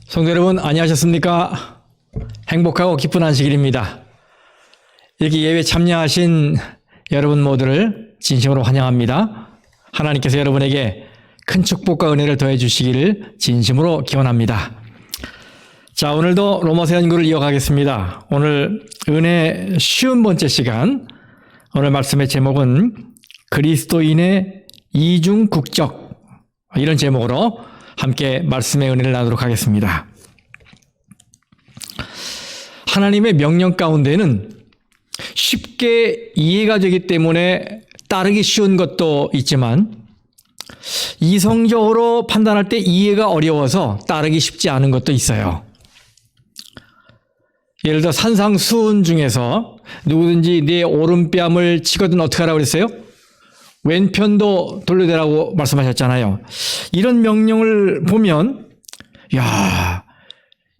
성도 여러분, 안녕하셨습니까? 행복하고 기쁜 안식일입니다. 이렇게 예배 참여하신 여러분 모두를 진심으로 환영합니다. 하나님께서 여러분에게 큰 축복과 은혜를 더해 주시기를 진심으로 기원합니다. 자, 오늘도 로마서 연구를 이어가겠습니다. 오늘 은혜 50번째 시간, 오늘 말씀의 제목은 그리스도인의 이중국적, 이런 제목으로 함께 말씀의 은혜를 나누도록 하겠습니다. 하나님의 명령 가운데는 쉽게 이해가 되기 때문에 따르기 쉬운 것도 있지만 이성적으로 판단할 때 이해가 어려워서 따르기 쉽지 않은 것도 있어요. 예를 들어 산상수훈 중에서 누구든지 네 오른뺨을 치거든 어떻게 하라고 그랬어요? 왼편도 돌려대라고 말씀하셨잖아요. 이런 명령을 보면 야,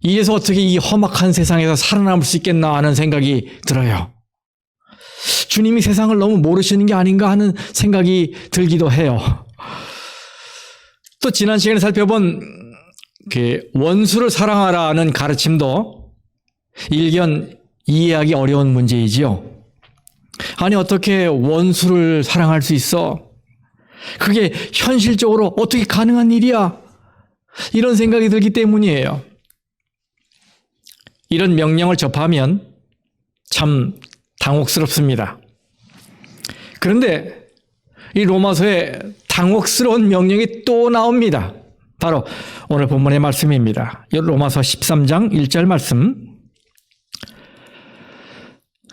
이래서 어떻게 이 험악한 세상에서 살아남을 수 있겠나 하는 생각이 들어요. 주님이 세상을 너무 모르시는 게 아닌가 하는 생각이 들기도 해요. 또 지난 시간에 살펴본 원수를 사랑하라는 가르침도 일견 이해하기 어려운 문제이지요. 아니, 어떻게 원수를 사랑할 수 있어? 그게 현실적으로 어떻게 가능한 일이야? 이런 생각이 들기 때문이에요. 이런 명령을 접하면 참 당혹스럽습니다. 그런데 이 로마서에 당혹스러운 명령이 또 나옵니다. 바로 오늘 본문의 말씀입니다. 로마서 13장 1절 말씀.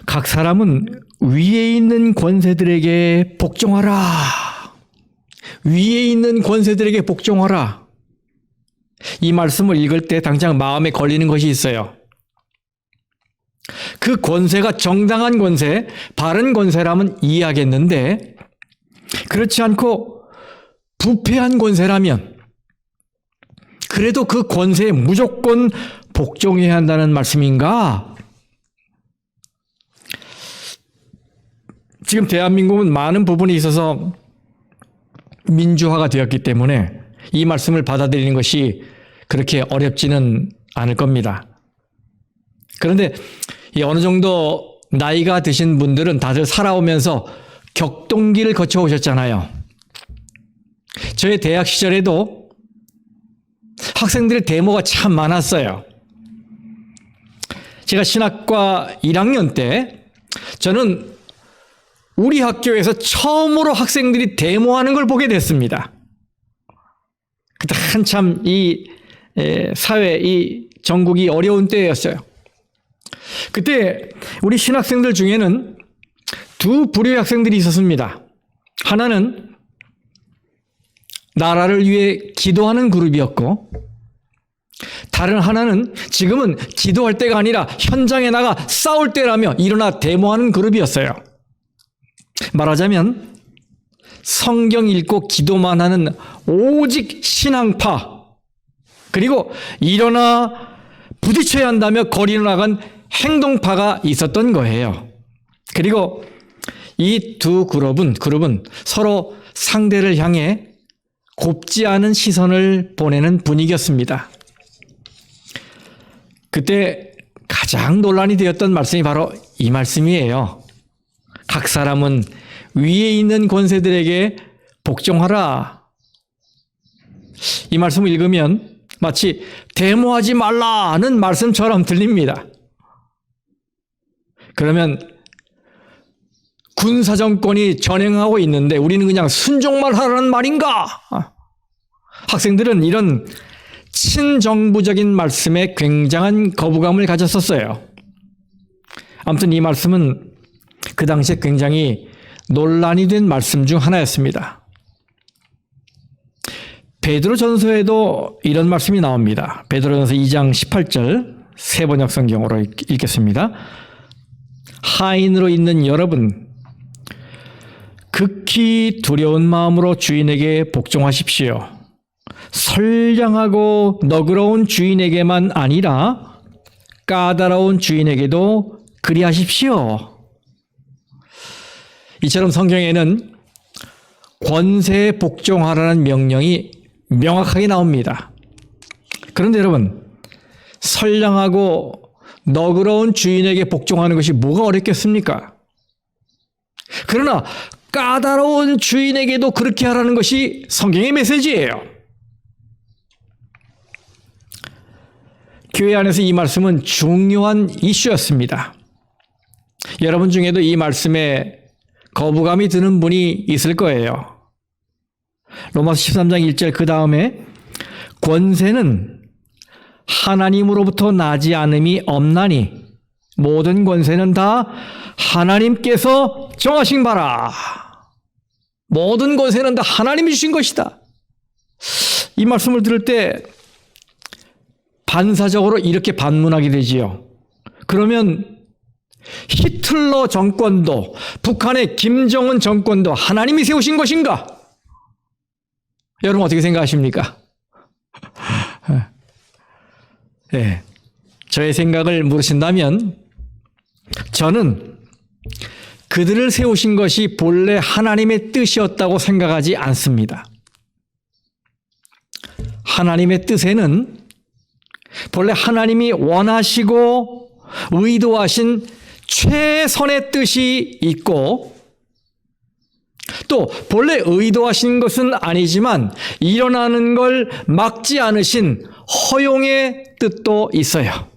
각 사람은 위에 있는 권세들에게 복종하라. 위에 있는 권세들에게 복종하라. 이 말씀을 읽을 때 당장 마음에 걸리는 것이 있어요. 그 권세가 정당한 권세, 바른 권세라면 이해하겠는데 그렇지 않고 부패한 권세라면 그래도 그 권세에 무조건 복종해야 한다는 말씀인가? 지금 대한민국은 많은 부분에 있어서 민주화가 되었기 때문에 이 말씀을 받아들이는 것이 그렇게 어렵지는 않을 겁니다. 그런데 어느 정도 나이가 드신 분들은 다들 살아오면서 격동기를 거쳐오셨잖아요. 저의 대학 시절에도 학생들의 데모가 참 많았어요. 제가 신학과 1학년 때 저는 우리 학교에서 처음으로 학생들이 데모하는 걸 보게 됐습니다. 그때 한참 이 사회, 이 전국이 어려운 때였어요. 그때 우리 신학생들 중에는 두 부류의 학생들이 있었습니다. 하나는 나라를 위해 기도하는 그룹이었고, 다른 하나는 지금은 기도할 때가 아니라 현장에 나가 싸울 때라며 일어나 데모하는 그룹이었어요. 말하자면 성경 읽고 기도만 하는 오직 신앙파, 그리고 일어나 부딪혀야 한다며 거리로 나간 행동파가 있었던 거예요. 그리고 이 두 그룹은 서로 상대를 향해 곱지 않은 시선을 보내는 분위기였습니다. 그때 가장 논란이 되었던 말씀이 바로 이 말씀이에요. 각 사람은 위에 있는 권세들에게 복종하라. 이 말씀을 읽으면 마치 데모하지 말라는 말씀처럼 들립니다. 그러면 군사정권이 전행하고 있는데 우리는 그냥 순종만 하라는 말인가? 학생들은 이런 친정부적인 말씀에 굉장한 거부감을 가졌었어요. 아무튼 이 말씀은 그 당시에 굉장히 논란이 된 말씀 중 하나였습니다. 베드로전서에도 이런 말씀이 나옵니다. 베드로전서 2장 18절 세번역 성경으로 읽겠습니다. 하인으로 있는 여러분, 극히 두려운 마음으로 주인에게 복종하십시오. 선량하고 너그러운 주인에게만 아니라 까다로운 주인에게도 그리하십시오. 이처럼 성경에는 권세에 복종하라는 명령이 명확하게 나옵니다. 그런데 여러분, 선량하고 너그러운 주인에게 복종하는 것이 뭐가 어렵겠습니까? 그러나 까다로운 주인에게도 그렇게 하라는 것이 성경의 메시지예요. 교회 안에서 이 말씀은 중요한 이슈였습니다. 여러분 중에도 이 말씀에 거부감이 드는 분이 있을 거예요. 로마서 13장 1절 그 다음에 권세는 하나님으로부터 나지 않음이 없나니 모든 권세는 다 하나님께서 정하신 바라. 모든 권세는 다 하나님이 주신 것이다. 이 말씀을 들을 때 반사적으로 이렇게 반문하게 되지요. 그러면 히틀러 정권도 북한의 김정은 정권도 하나님이 세우신 것인가? 여러분 어떻게 생각하십니까? 네, 저의 생각을 물으신다면 저는 그들을 세우신 것이 본래 하나님의 뜻이었다고 생각하지 않습니다. 하나님의 뜻에는 본래 하나님이 원하시고 의도하신 최선의 뜻이 있고 또 본래 의도하신 것은 아니지만 일어나는 걸 막지 않으신 허용의 뜻도 있어요.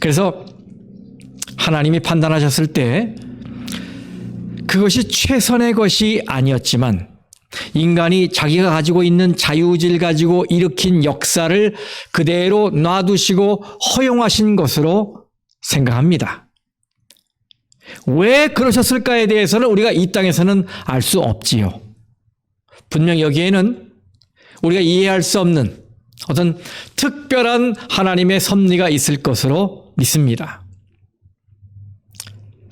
그래서 하나님이 판단하셨을 때 그것이 최선의 것이 아니었지만 인간이 자기가 가지고 있는 자유의지를 가지고 일으킨 역사를 그대로 놔두시고 허용하신 것으로 생각합니다. 왜 그러셨을까에 대해서는 우리가 이 땅에서는 알 수 없지요. 분명 여기에는 우리가 이해할 수 없는 어떤 특별한 하나님의 섭리가 있을 것으로 믿습니다.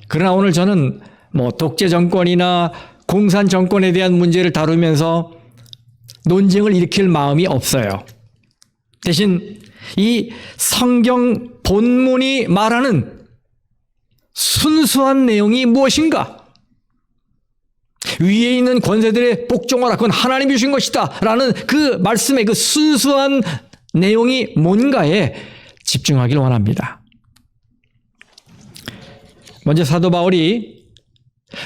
그러나 오늘 저는 독재 정권이나 공산 정권에 대한 문제를 다루면서 논쟁을 일으킬 마음이 없어요. 대신 이 성경 본문이 말하는 순수한 내용이 무엇인가? 위에 있는 권세들의 복종하라. 그건 하나님이 주신 것이다. 라는 그 말씀의 그 순수한 내용이 뭔가에 집중하기를 원합니다. 먼저 사도 바울이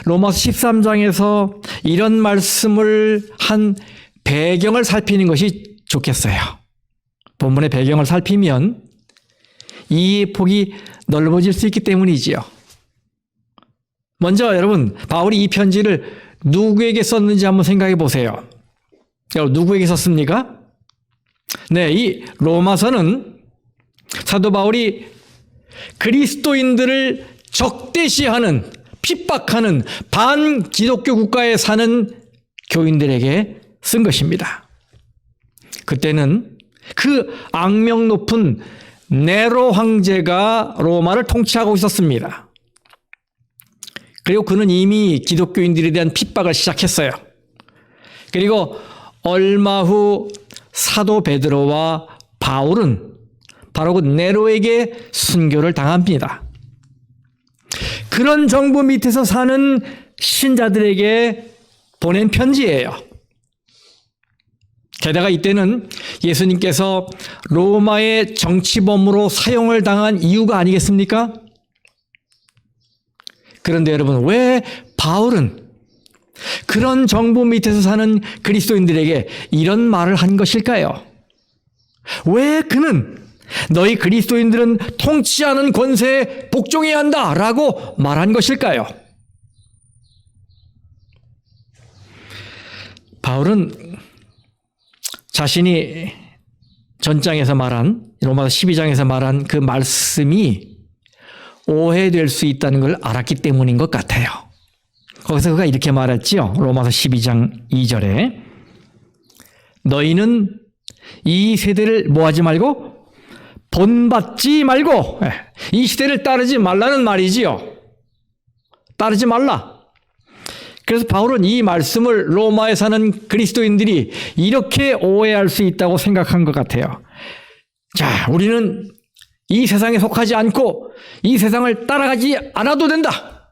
로마서 13장에서 이런 말씀을 한 배경을 살피는 것이 좋겠어요. 본문의 배경을 살피면 이해의 폭이 넓어질 수 있기 때문이지요. 먼저 여러분, 바울이 이 편지를 누구에게 썼는지 한번 생각해 보세요. 여러분, 누구에게 썼습니까? 네, 이 로마서는 사도 바울이 그리스도인들을 적대시하는, 핍박하는 반기독교 국가에 사는 교인들에게 쓴 것입니다. 그때는 그 악명 높은 네로 황제가 로마를 통치하고 있었습니다. 그리고 그는 이미 기독교인들에 대한 핍박을 시작했어요. 그리고 얼마 후 사도 베드로와 바울은 바로 그 네로에게 순교를 당합니다. 그런 정부 밑에서 사는 신자들에게 보낸 편지예요. 게다가 이때는 예수님께서 로마의 정치범으로 사형을 당한 이유가 아니겠습니까? 그런데 여러분, 왜 바울은 그런 정부 밑에서 사는 그리스도인들에게 이런 말을 한 것일까요? 왜 그는 너희 그리스도인들은 통치하는 권세에 복종해야 한다라고 말한 것일까요? 바울은 자신이 전장에서 말한, 로마서 12장에서 말한 그 말씀이 오해될 수 있다는 걸 알았기 때문인 것 같아요. 거기서 그가 이렇게 말했지요. 로마서 12장 2절에 너희는 이 세대를 뭐하지 말고 본받지 말고 이 시대를 따르지 말라는 말이지요. 따르지 말라. 그래서 바울은 이 말씀을 로마에 사는 그리스도인들이 이렇게 오해할 수 있다고 생각한 것 같아요. 자, 우리는 이 세상에 속하지 않고 이 세상을 따라가지 않아도 된다.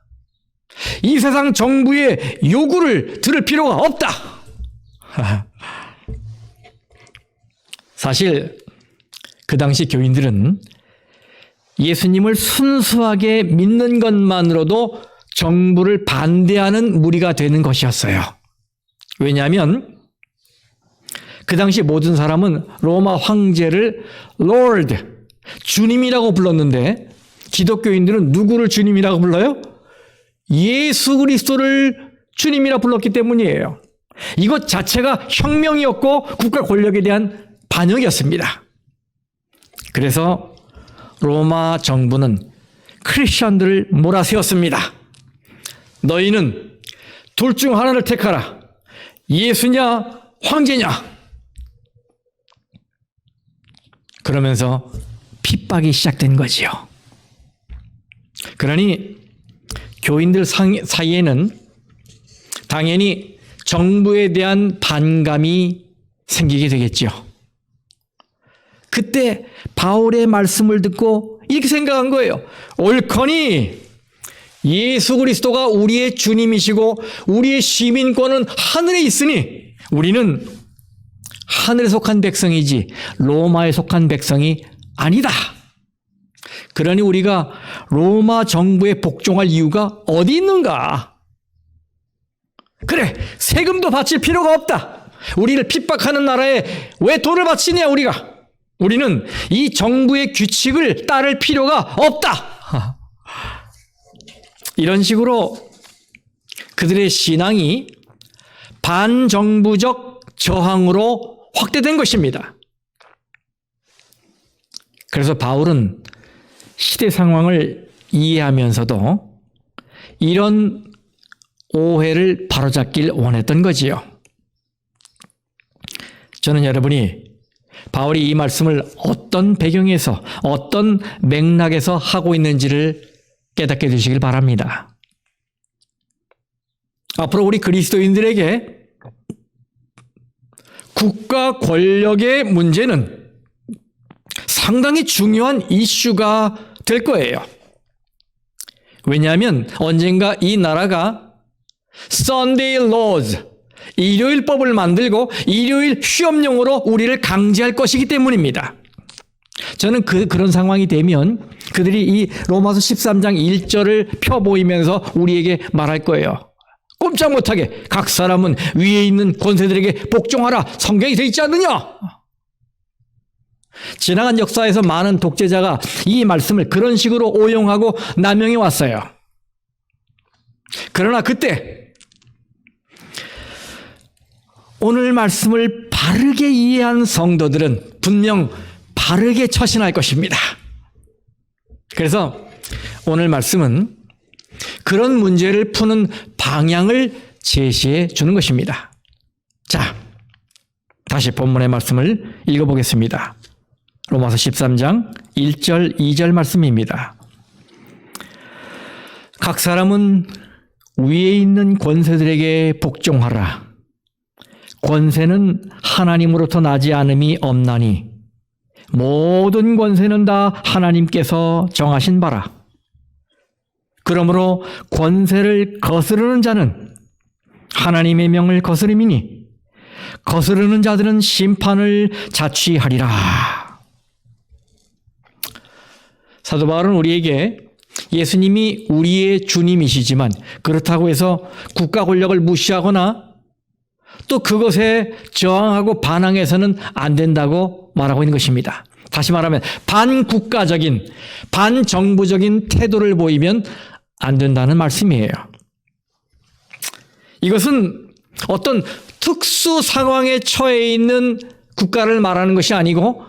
이 세상 정부의 요구를 들을 필요가 없다. 사실 그 당시 교인들은 예수님을 순수하게 믿는 것만으로도 정부를 반대하는 무리가 되는 것이었어요. 왜냐하면 그 당시 모든 사람은 로마 황제를 Lord, 주님이라고 불렀는데 기독교인들은 누구를 주님이라고 불러요? 예수 그리스도를 주님이라 불렀기 때문이에요. 이것 자체가 혁명이었고 국가 권력에 대한 반역이었습니다. 그래서 로마 정부는 크리스천들을 몰아세웠습니다. 너희는 둘 중 하나를 택하라. 예수냐 황제냐. 그러면서 핍박이 시작된 거지요. 그러니 교인들 사이에는 당연히 정부에 대한 반감이 생기게 되겠죠. 그때 바울의 말씀을 듣고 이렇게 생각한 거예요. 옳거니 예수 그리스도가 우리의 주님이시고 우리의 시민권은 하늘에 있으니 우리는 하늘에 속한 백성이지 로마에 속한 백성이 아니다. 그러니 우리가 로마 정부에 복종할 이유가 어디 있는가? 그래, 세금도 바칠 필요가 없다. 우리를 핍박하는 나라에 왜 돈을 바치냐 우리가? 우리는 이 정부의 규칙을 따를 필요가 없다. 이런 식으로 그들의 신앙이 반정부적 저항으로 확대된 것입니다. 그래서 바울은 시대 상황을 이해하면서도 이런 오해를 바로잡길 원했던 거지요. 저는 여러분이 바울이 이 말씀을 어떤 배경에서 어떤 맥락에서 하고 있는지를 깨닫게 되시길 바랍니다. 앞으로 우리 그리스도인들에게 국가 권력의 문제는 상당히 중요한 이슈가 될 거예요. 왜냐하면 언젠가 이 나라가 Sunday laws, 일요일법을 만들고 일요일 휴업용으로 우리를 강제할 것이기 때문입니다. 저는 그런 상황이 되면 그들이 이 로마서 13장 1절을 펴보이면서 우리에게 말할 거예요. 꼼짝 못하게 각 사람은 위에 있는 권세들에게 복종하라. 성경이 되어 있지 않느냐? 지나간 역사에서 많은 독재자가 이 말씀을 그런 식으로 오용하고 남용해 왔어요. 그러나 그때 오늘 말씀을 바르게 이해한 성도들은 분명 바르게 처신할 것입니다. 그래서 오늘 말씀은 그런 문제를 푸는 방향을 제시해 주는 것입니다. 자, 다시 본문의 말씀을 읽어보겠습니다. 로마서 13장 1절 2절 말씀입니다. 각 사람은 위에 있는 권세들에게 복종하라. 권세는 하나님으로부터 나지 않음이 없나니 모든 권세는 다 하나님께서 정하신 바라. 그러므로 권세를 거스르는 자는 하나님의 명을 거스름이니 거스르는 자들은 심판을 자취하리라. 사도 바울은 우리에게 예수님이 우리의 주님이시지만 그렇다고 해서 국가 권력을 무시하거나 또 그것에 저항하고 반항해서는 안 된다고 말하고 있는 것입니다. 다시 말하면 반국가적인, 반정부적인 태도를 보이면 안 된다는 말씀이에요. 이것은 어떤 특수 상황에 처해 있는 국가를 말하는 것이 아니고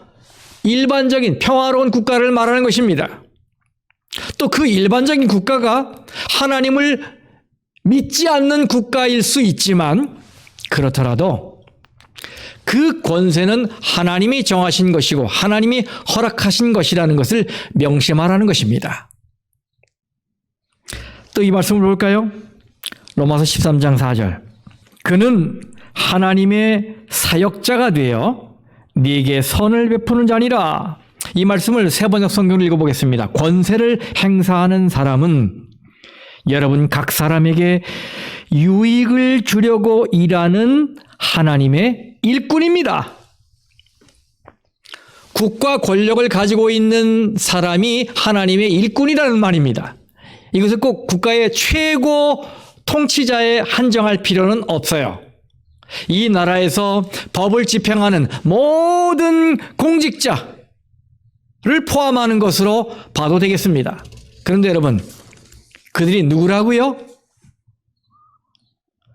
일반적인 평화로운 국가를 말하는 것입니다. 또 그 일반적인 국가가 하나님을 믿지 않는 국가일 수 있지만 그렇더라도 그 권세는 하나님이 정하신 것이고 하나님이 허락하신 것이라는 것을 명심하라는 것입니다. 또 이 말씀을 볼까요? 로마서 13장 4절. 그는 하나님의 사역자가 되어 네게 선을 베푸는 자니라. 이 말씀을 세번역 성경을 읽어보겠습니다. 권세를 행사하는 사람은 여러분 각 사람에게 유익을 주려고 일하는 하나님의 일꾼입니다. 국가 권력을 가지고 있는 사람이 하나님의 일꾼이라는 말입니다. 이것을 꼭 국가의 최고 통치자에 한정할 필요는 없어요. 이 나라에서 법을 집행하는 모든 공직자를 포함하는 것으로 봐도 되겠습니다. 그런데 여러분, 그들이 누구라고요?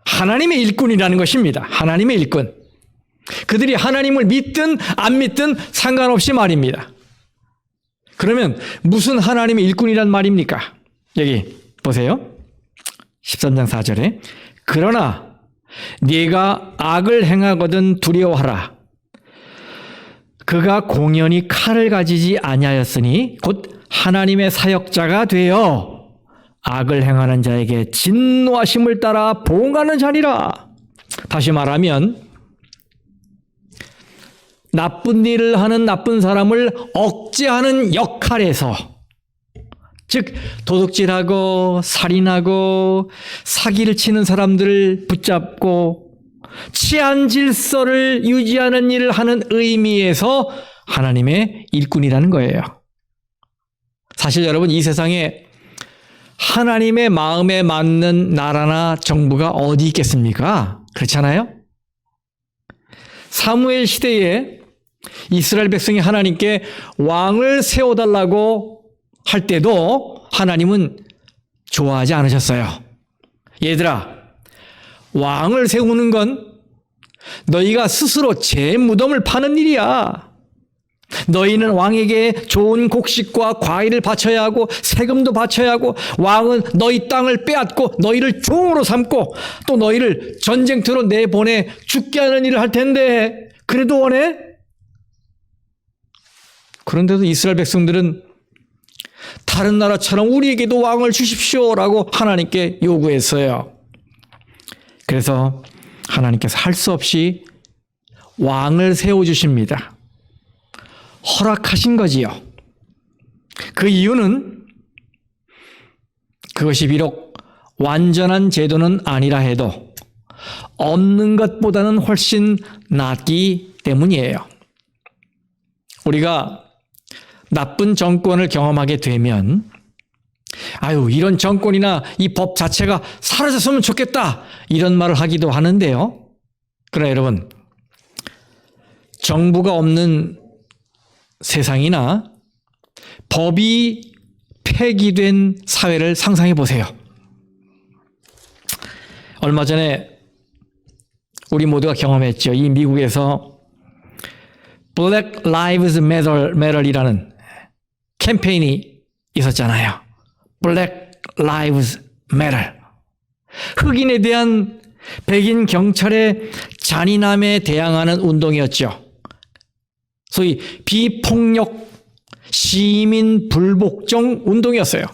하나님의 일꾼이라는 것입니다. 하나님의 일꾼. 그들이 하나님을 믿든 안 믿든 상관없이 말입니다. 그러면 무슨 하나님의 일꾼이란 말입니까? 여기 보세요. 13장 4절에 그러나 네가 악을 행하거든 두려워하라. 그가 공연히 칼을 가지지 아니하였으니 곧 하나님의 사역자가 되어 악을 행하는 자에게 진노하심을 따라 보응하는 자니라. 다시 말하면 나쁜 일을 하는 나쁜 사람을 억제하는 역할에서, 즉 도둑질하고 살인하고 사기를 치는 사람들을 붙잡고 치안 질서를 유지하는 일을 하는 의미에서 하나님의 일꾼이라는 거예요. 사실 여러분, 이 세상에 하나님의 마음에 맞는 나라나 정부가 어디 있겠습니까? 그렇잖아요? 사무엘 시대에 이스라엘 백성이 하나님께 왕을 세워달라고 할 때도 하나님은 좋아하지 않으셨어요. 얘들아, 왕을 세우는 건 너희가 스스로 제 무덤을 파는 일이야. 너희는 왕에게 좋은 곡식과 과일을 바쳐야 하고 세금도 바쳐야 하고, 왕은 너희 땅을 빼앗고 너희를 종으로 삼고 또 너희를 전쟁터로 내보내 죽게 하는 일을 할 텐데 그래도 원해? 그런데도 이스라엘 백성들은 다른 나라처럼 우리에게도 왕을 주십시오라고 하나님께 요구했어요. 그래서 하나님께서 할 수 없이 왕을 세워주십니다. 허락하신 거지요. 그 이유는 그것이 비록 완전한 제도는 아니라 해도 없는 것보다는 훨씬 낫기 때문이에요. 우리가 나쁜 정권을 경험하게 되면 이런 정권이나 이 법 자체가 사라졌으면 좋겠다, 이런 말을 하기도 하는데요. 그러나 여러분, 정부가 없는 세상이나 법이 폐기된 사회를 상상해 보세요. 얼마 전에 우리 모두가 경험했죠. 이 미국에서 Black Lives Matter이라는 캠페인이 있었잖아요. Black Lives Matter. 흑인에 대한 백인 경찰의 잔인함에 대항하는 운동이었죠. 소위 비폭력 시민 불복종 운동이었어요.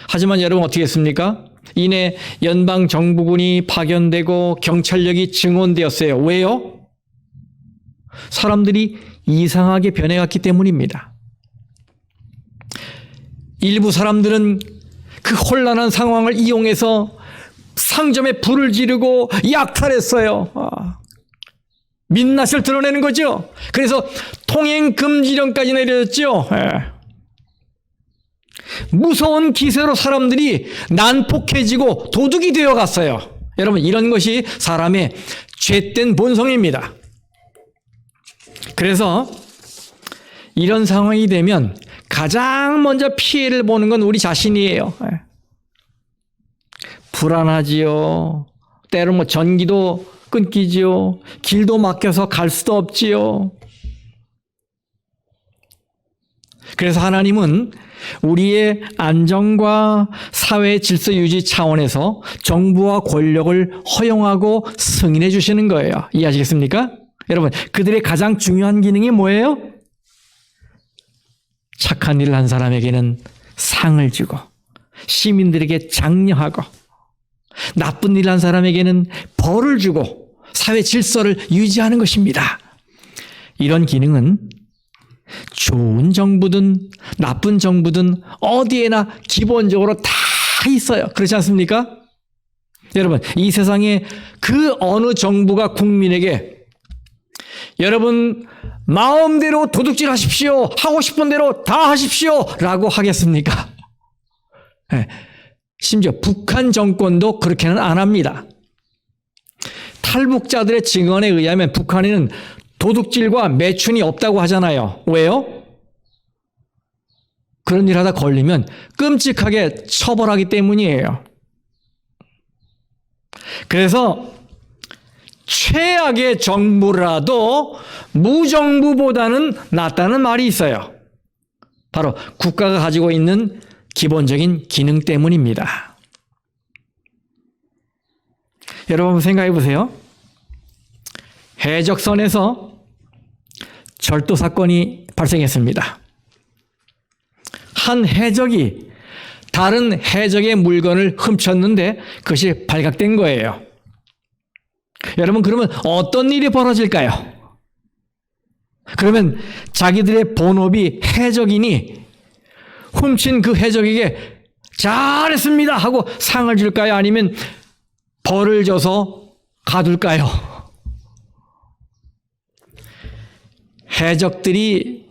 하지만 여러분, 어떻게 했습니까? 이내 연방정부군이 파견되고 경찰력이 증원되었어요. 왜요? 사람들이 이상하게 변해갔기 때문입니다. 일부 사람들은 그 혼란한 상황을 이용해서 상점에 불을 지르고 약탈했어요. 민낯을 드러내는 거죠. 그래서 통행금지령까지 내려졌죠. 무서운 기세로 사람들이 난폭해지고 도둑이 되어갔어요. 여러분, 이런 것이 사람의 죄된 본성입니다. 그래서 이런 상황이 되면 가장 먼저 피해를 보는 건 우리 자신이에요. 불안하지요. 때로는 전기도 끊기지요. 길도 막혀서 갈 수도 없지요. 그래서 하나님은 우리의 안정과 사회 질서 유지 차원에서 정부와 권력을 허용하고 승인해 주시는 거예요. 이해하시겠습니까? 여러분, 그들의 가장 중요한 기능이 뭐예요? 착한 일을 한 사람에게는 상을 주고 시민들에게 장려하고, 나쁜 일을 한 사람에게는 벌을 주고 사회 질서를 유지하는 것입니다. 이런 기능은 좋은 정부든 나쁜 정부든 어디에나 기본적으로 다 있어요. 그렇지 않습니까? 여러분, 이 세상에 그 어느 정부가 국민에게 여러분 마음대로 도둑질 하십시오. 하고 싶은 대로 다 하십시오. 라고 하겠습니까? 네. 심지어 북한 정권도 그렇게는 안 합니다. 탈북자들의 증언에 의하면 북한에는 도둑질과 매춘이 없다고 하잖아요. 왜요? 그런 일 하다 걸리면 끔찍하게 처벌하기 때문이에요. 그래서 최악의 정부라도 무정부보다는 낫다는 말이 있어요. 바로 국가가 가지고 있는 기본적인 기능 때문입니다. 여러분 생각해 보세요. 해적선에서 절도 사건이 발생했습니다. 한 해적이 다른 해적의 물건을 훔쳤는데 그것이 발각된 거예요. 여러분 그러면 어떤 일이 벌어질까요? 그러면 자기들의 본업이 해적이니 훔친 그 해적에게 잘했습니다 하고 상을 줄까요? 아니면 벌을 줘서 가둘까요? 해적들이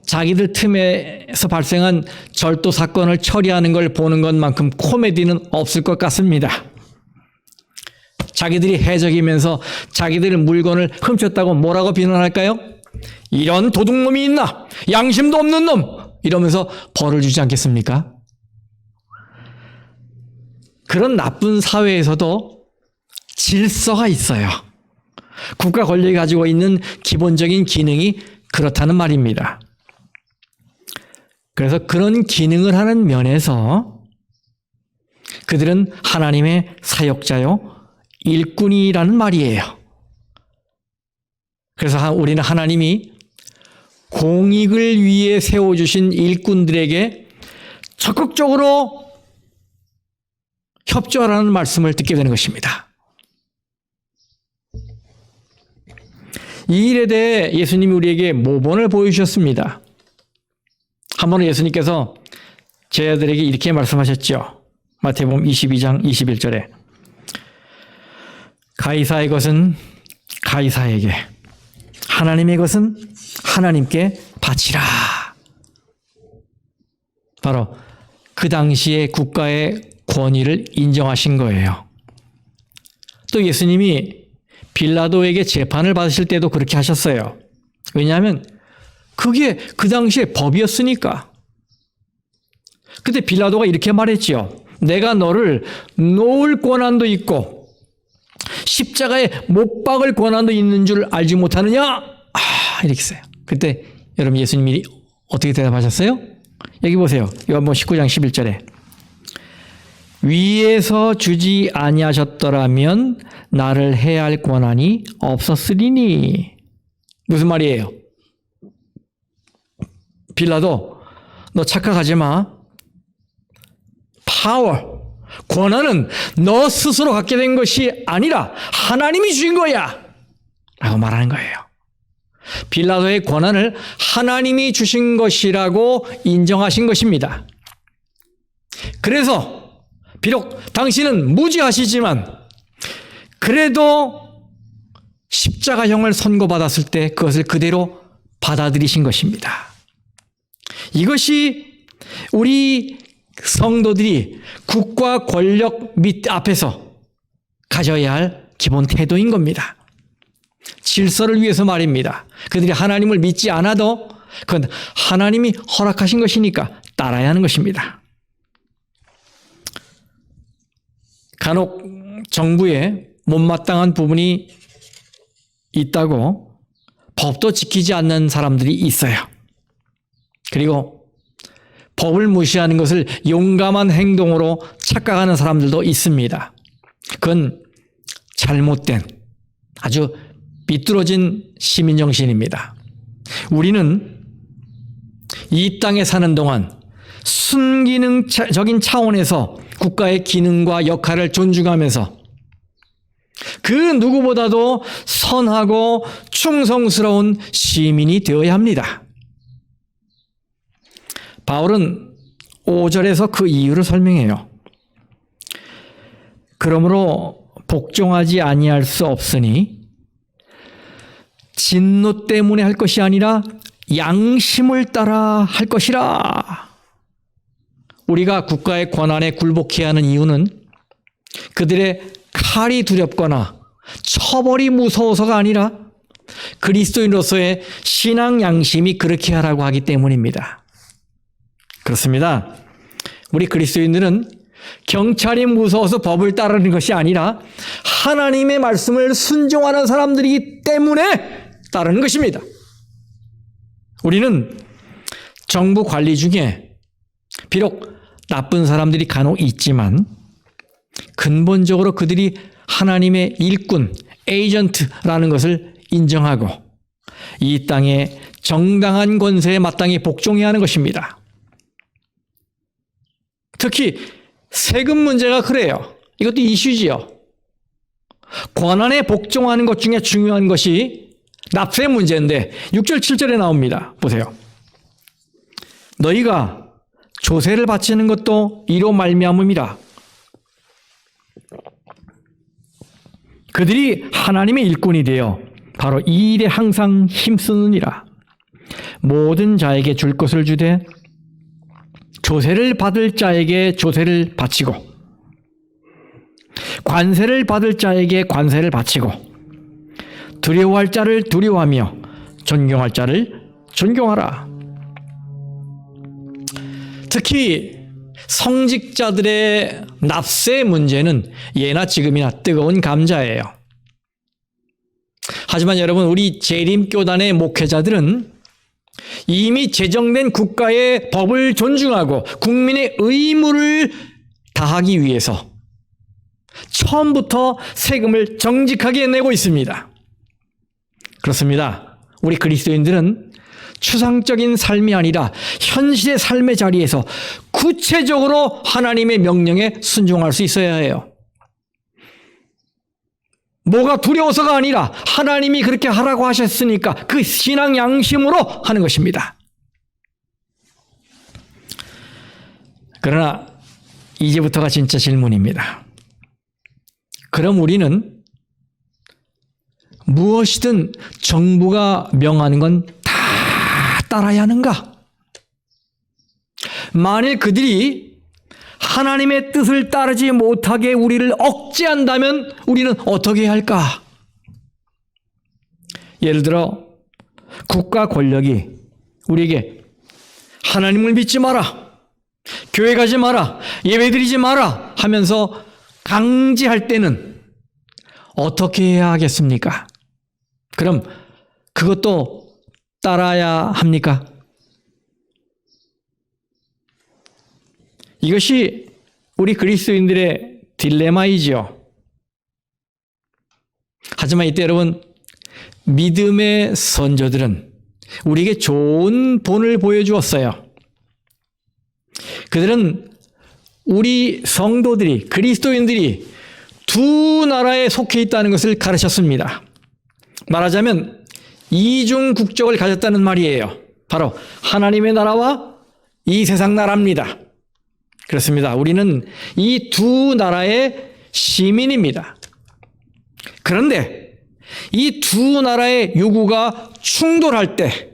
자기들 틈에서 발생한 절도 사건을 처리하는 걸 보는 것만큼 코미디는 없을 것 같습니다. 자기들이 해적이면서 자기들 물건을 훔쳤다고 뭐라고 비난할까요? 이런 도둑놈이 있나? 양심도 없는 놈! 이러면서 벌을 주지 않겠습니까? 그런 나쁜 사회에서도 질서가 있어요. 국가 권력이 가지고 있는 기본적인 기능이 그렇다는 말입니다. 그래서 그런 기능을 하는 면에서 그들은 하나님의 사역자요, 일꾼이라는 말이에요. 그래서 우리는 하나님이 공익을 위해 세워주신 일꾼들에게 적극적으로 협조하라는 말씀을 듣게 되는 것입니다. 이 일에 대해 예수님이 우리에게 모본을 보여주셨습니다. 한 번은 예수님께서 제자들에게 이렇게 말씀하셨죠. 마태복음 22장 21절에 가이사의 것은 가이사에게, 하나님의 것은 하나님께 바치라. 바로 그 당시의 국가의 권위를 인정하신 거예요. 또 예수님이 빌라도에게 재판을 받으실 때도 그렇게 하셨어요. 왜냐하면 그게 그 당시의 법이었으니까. 그때 빌라도가 이렇게 말했지요. 내가 너를 놓을 권한도 있고 십자가에 못 박을 권한도 있는 줄 알지 못하느냐? 이렇게 써요. 그때 여러분 예수님이 어떻게 대답하셨어요? 여기 보세요. 요한복음 19장 11절에 위에서 주지 아니하셨더라면 나를 해야 할 권한이 없었으리니. 무슨 말이에요? 빌라도 너 착각하지 마. 파워, 권한은 너 스스로 갖게 된 것이 아니라 하나님이 주신 거야 라고 말하는 거예요. 빌라도의 권한을 하나님이 주신 것이라고 인정하신 것입니다. 그래서 비록 당신은 무지하시지만 그래도 십자가형을 선고받았을 때 그것을 그대로 받아들이신 것입니다. 이것이 우리 성도들이 국가 권력 밑 앞에서 가져야 할 기본 태도인 겁니다. 질서를 위해서 말입니다. 그들이 하나님을 믿지 않아도 그건 하나님이 허락하신 것이니까 따라야 하는 것입니다. 간혹 정부에 못마땅한 부분이 있다고 법도 지키지 않는 사람들이 있어요. 그리고 법을 무시하는 것을 용감한 행동으로 착각하는 사람들도 있습니다. 그건 잘못된 아주 비뚤어진 시민정신입니다. 우리는 이 땅에 사는 동안 순기능적인 차원에서 국가의 기능과 역할을 존중하면서 그 누구보다도 선하고 충성스러운 시민이 되어야 합니다. 바울은 5절에서 그 이유를 설명해요. 그러므로 복종하지 아니할 수 없으니 진노 때문에 할 것이 아니라 양심을 따라 할 것이라. 우리가 국가의 권한에 굴복해야 하는 이유는 그들의 칼이 두렵거나 처벌이 무서워서가 아니라 그리스도인으로서의 신앙 양심이 그렇게 하라고 하기 때문입니다. 그렇습니다. 우리 그리스도인들은 경찰이 무서워서 법을 따르는 것이 아니라 하나님의 말씀을 순종하는 사람들이기 때문에 따르는 것입니다. 우리는 정부 관리 중에 비록 나쁜 사람들이 간혹 있지만 근본적으로 그들이 하나님의 일꾼, 에이전트라는 것을 인정하고 이 땅의 정당한 권세에 마땅히 복종해야 하는 것입니다. 특히 세금 문제가 그래요. 이것도 이슈지요. 권한에 복종하는 것 중에 중요한 것이 납세 문제인데 6절 7절에 나옵니다. 보세요. 너희가 조세를 바치는 것도 이로 말미암음이라. 그들이 하나님의 일꾼이 되어 바로 이 일에 항상 힘쓰느니라. 모든 자에게 줄 것을 주되 조세를 받을 자에게 조세를 바치고 관세를 받을 자에게 관세를 바치고 두려워할 자를 두려워하며 존경할 자를 존경하라. 특히 성직자들의 납세 문제는 예나 지금이나 뜨거운 감자예요. 하지만 여러분, 우리 재림교단의 목회자들은 이미 제정된 국가의 법을 존중하고 국민의 의무를 다하기 위해서 처음부터 세금을 정직하게 내고 있습니다. 그렇습니다. 우리 그리스도인들은 추상적인 삶이 아니라 현실의 삶의 자리에서 구체적으로 하나님의 명령에 순종할 수 있어야 해요. 뭐가 두려워서가 아니라 하나님이 그렇게 하라고 하셨으니까 그 신앙 양심으로 하는 것입니다. 그러나 이제부터가 진짜 질문입니다. 그럼 우리는 무엇이든 정부가 명하는 건 다 따라야 하는가? 만일 그들이 하나님의 뜻을 따르지 못하게 우리를 억제한다면 우리는 어떻게 해야 할까? 예를 들어 국가 권력이 우리에게 하나님을 믿지 마라, 교회 가지 마라, 예배 드리지 마라 하면서 강제할 때는 어떻게 해야 하겠습니까? 그럼 그것도 따라야 합니까? 이것이 우리 그리스도인들의 딜레마이죠. 하지만 이때 여러분, 믿음의 선조들은 우리에게 좋은 본을 보여주었어요. 그들은 우리 성도들이, 그리스도인들이 두 나라에 속해 있다는 것을 가르쳤습니다. 말하자면 이중 국적을 가졌다는 말이에요. 바로 하나님의 나라와 이 세상 나라입니다. 그렇습니다. 우리는 이 두 나라의 시민입니다. 그런데 이 두 나라의 요구가 충돌할 때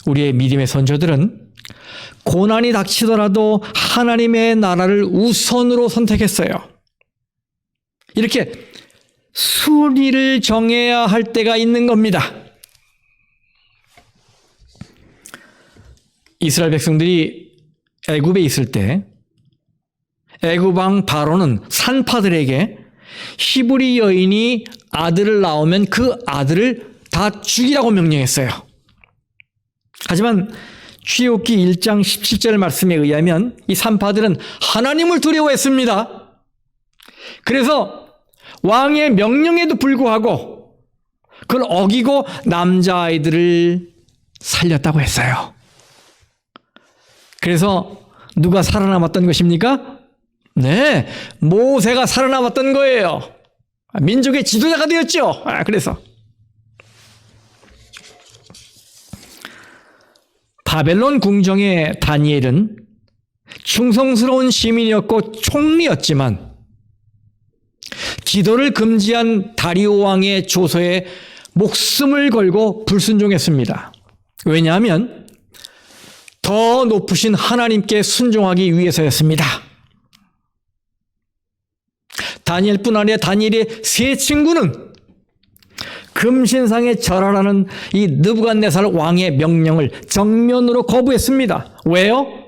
우리의 믿음의 선조들은 고난이 닥치더라도 하나님의 나라를 우선으로 선택했어요. 이렇게 순위를 정해야 할 때가 있는 겁니다. 이스라엘 백성들이 애굽에 있을 때 애굽 왕 바로는 산파들에게 히브리 여인이 아들을 낳으면 그 아들을 다 죽이라고 명령했어요. 하지만 출애굽기 1장 17절 말씀에 의하면 이 산파들은 하나님을 두려워했습니다. 그래서 왕의 명령에도 불구하고 그걸 어기고 남자아이들을 살렸다고 했어요. 그래서 누가 살아남았던 것입니까? 네, 모세가 살아남았던 거예요. 민족의 지도자가 되었죠. 그래서 바벨론 궁정의 다니엘은 충성스러운 시민이었고 총리였지만 기도를 금지한 다리오 왕의 조서에 목숨을 걸고 불순종했습니다. 왜냐하면 더 높으신 하나님께 순종하기 위해서였습니다. 다니엘뿐 아니라 다니엘의 세 친구는 금신상에 절하라는 이 느부갓네살 왕의 명령을 정면으로 거부했습니다. 왜요?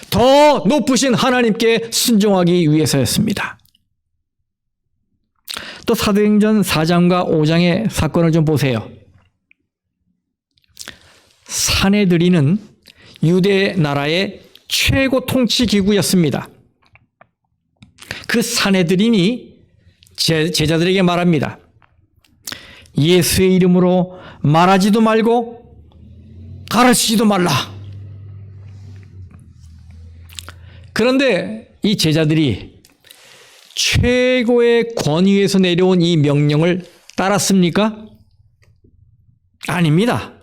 더 높으신 하나님께 순종하기 위해서였습니다. 또 사도행전 4장과 5장의 사건을 좀 보세요. 사내들이는 유대 나라의 최고 통치 기구였습니다. 그 사내들인이 제자들에게 말합니다. 예수의 이름으로 말하지도 말고 가르치지도 말라. 그런데 이 제자들이 최고의 권위에서 내려온 이 명령을 따랐습니까? 아닙니다.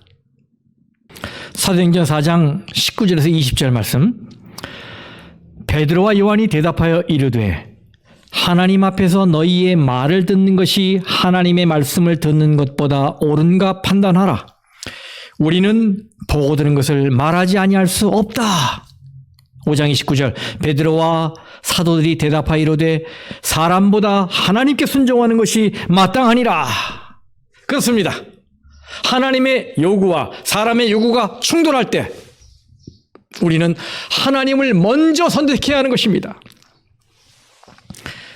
사도행전 4장 19절에서 20절 말씀. 베드로와 요한이 대답하여 이르되 하나님 앞에서 너희의 말을 듣는 것이 하나님의 말씀을 듣는 것보다 옳은가 판단하라. 우리는 보고 들은 것을 말하지 아니할 수 없다. 5장 29절. 베드로와 사도들이 대답하여 이르되 사람보다 하나님께 순종하는 것이 마땅하니라. 그렇습니다. 하나님의 요구와 사람의 요구가 충돌할 때 우리는 하나님을 먼저 선택해야 하는 것입니다.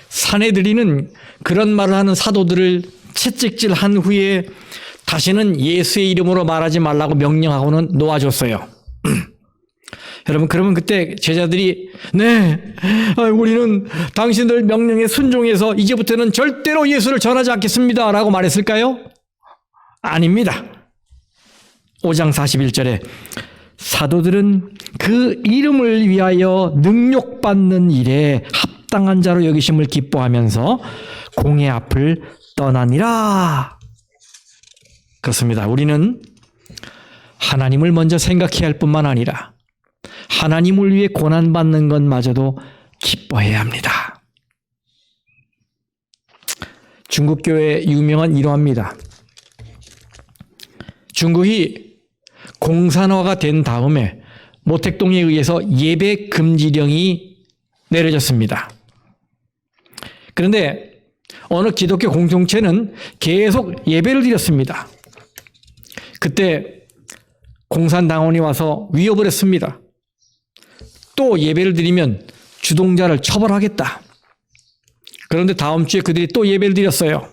사내들이는 그런 말을 하는 사도들을 채찍질한 후에 다시는 예수의 이름으로 말하지 말라고 명령하고는 놓아줬어요. 여러분, 그러면 그때 제자들이 우리는 당신들 명령에 순종해서 이제부터는 절대로 예수를 전하지 않겠습니다 라고 말했을까요? 아닙니다. 5장 41절에 사도들은 그 이름을 위하여 능욕받는 일에 합당한 자로 여기심을 기뻐하면서 공회 앞을 떠나니라. 그렇습니다. 우리는 하나님을 먼저 생각해야 할 뿐만 아니라 하나님을 위해 고난받는 것마저도 기뻐해야 합니다. 중국 교회의 유명한 일화입니다. 중국이 공산화가 된 다음에 모택동에 의해서 예배 금지령이 내려졌습니다. 그런데 어느 기독교 공동체는 계속 예배를 드렸습니다. 그때 공산당원이 와서 위협을 했습니다. 또 예배를 드리면 주동자를 처벌하겠다. 그런데 다음 주에 그들이 또 예배를 드렸어요.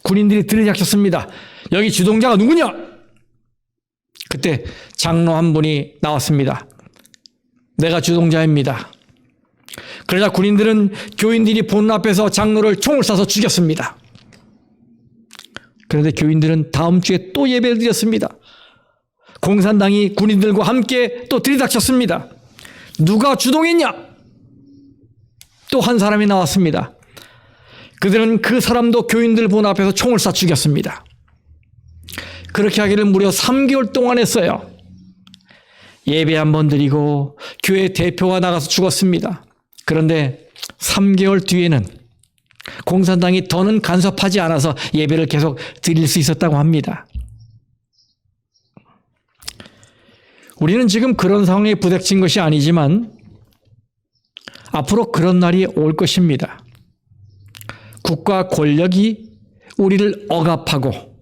군인들이 들이닥쳤습니다. 여기 주동자가 누구냐? 그때 장로 한 분이 나왔습니다. 내가 주동자입니다. 그러자 군인들은 교인들이 보는 앞에서 장로를 총을 쏴서 죽였습니다. 그런데 교인들은 다음 주에 또 예배를 드렸습니다. 공산당이 군인들과 함께 또 들이닥쳤습니다. 누가 주동했냐? 또 한 사람이 나왔습니다. 그들은 그 사람도 교인들 보는 앞에서 총을 쏴 죽였습니다. 그렇게 하기를 무려 3개월 동안 했어요. 예배 한 번 드리고 교회 대표가 나가서 죽었습니다. 그런데 3개월 뒤에는 공산당이 더는 간섭하지 않아서 예배를 계속 드릴 수 있었다고 합니다. 우리는 지금 그런 상황에 부닥친 것이 아니지만 앞으로 그런 날이 올 것입니다. 국가 권력이 우리를 억압하고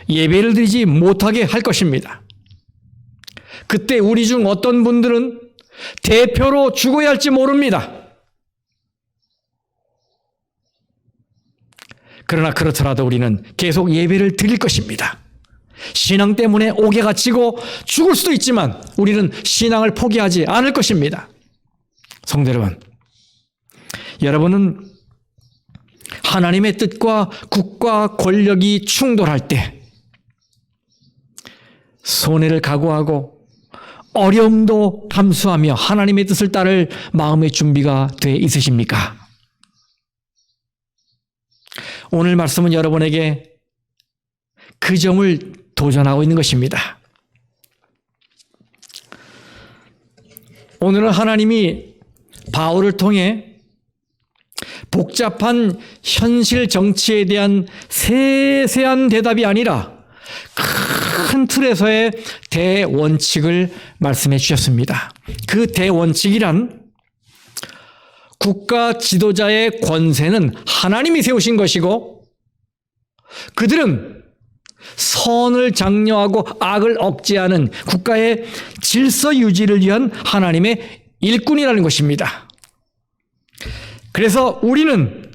예배를 드리지 못하게 할 것입니다. 그때 우리 중 어떤 분들은 대표로 죽어야 할지 모릅니다. 그러나 그렇더라도 우리는 계속 예배를 드릴 것입니다. 신앙 때문에 옥에 갇히고 죽을 수도 있지만 우리는 신앙을 포기하지 않을 것입니다. 성도 여러분, 여러분은 하나님의 뜻과 국가 권력이 충돌할 때 손해를 각오하고 어려움도 감수하며 하나님의 뜻을 따를 마음의 준비가 돼 있으십니까? 오늘 말씀은 여러분에게 그 점을 도전하고 있는 것입니다. 오늘은 하나님이 바울을 통해 복잡한 현실 정치에 대한 세세한 대답이 아니라 큰 틀에서의 대원칙을 말씀해 주셨습니다. 그 대원칙이란 국가 지도자의 권세는 하나님이 세우신 것이고 그들은 선을 장려하고 악을 억제하는 국가의 질서 유지를 위한 하나님의 일꾼이라는 것입니다. 그래서 우리는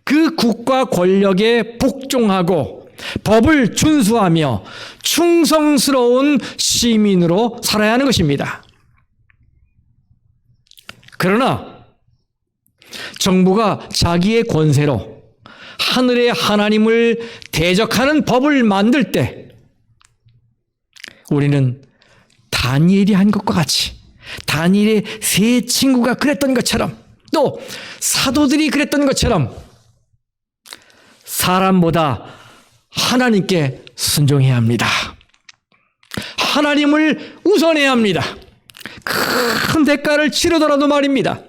그 국가 권력에 복종하고 법을 준수하며 충성스러운 시민으로 살아야 하는 것입니다. 그러나 정부가 자기의 권세로 하늘의 하나님을 대적하는 법을 만들 때 우리는 다니엘이 한 것과 같이 다니엘의 세 친구가 그랬던 것처럼 또 사도들이 그랬던 것처럼 사람보다 하나님께 순종해야 합니다. 하나님을 우선해야 합니다. 큰 대가를 치르더라도 말입니다.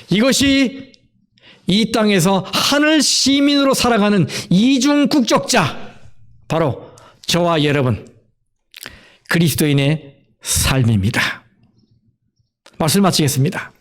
이것이 이 땅에서 하늘 시민으로 살아가는 이중 국적자, 바로 저와 여러분 그리스도인의 삶입니다. 말씀 마치겠습니다.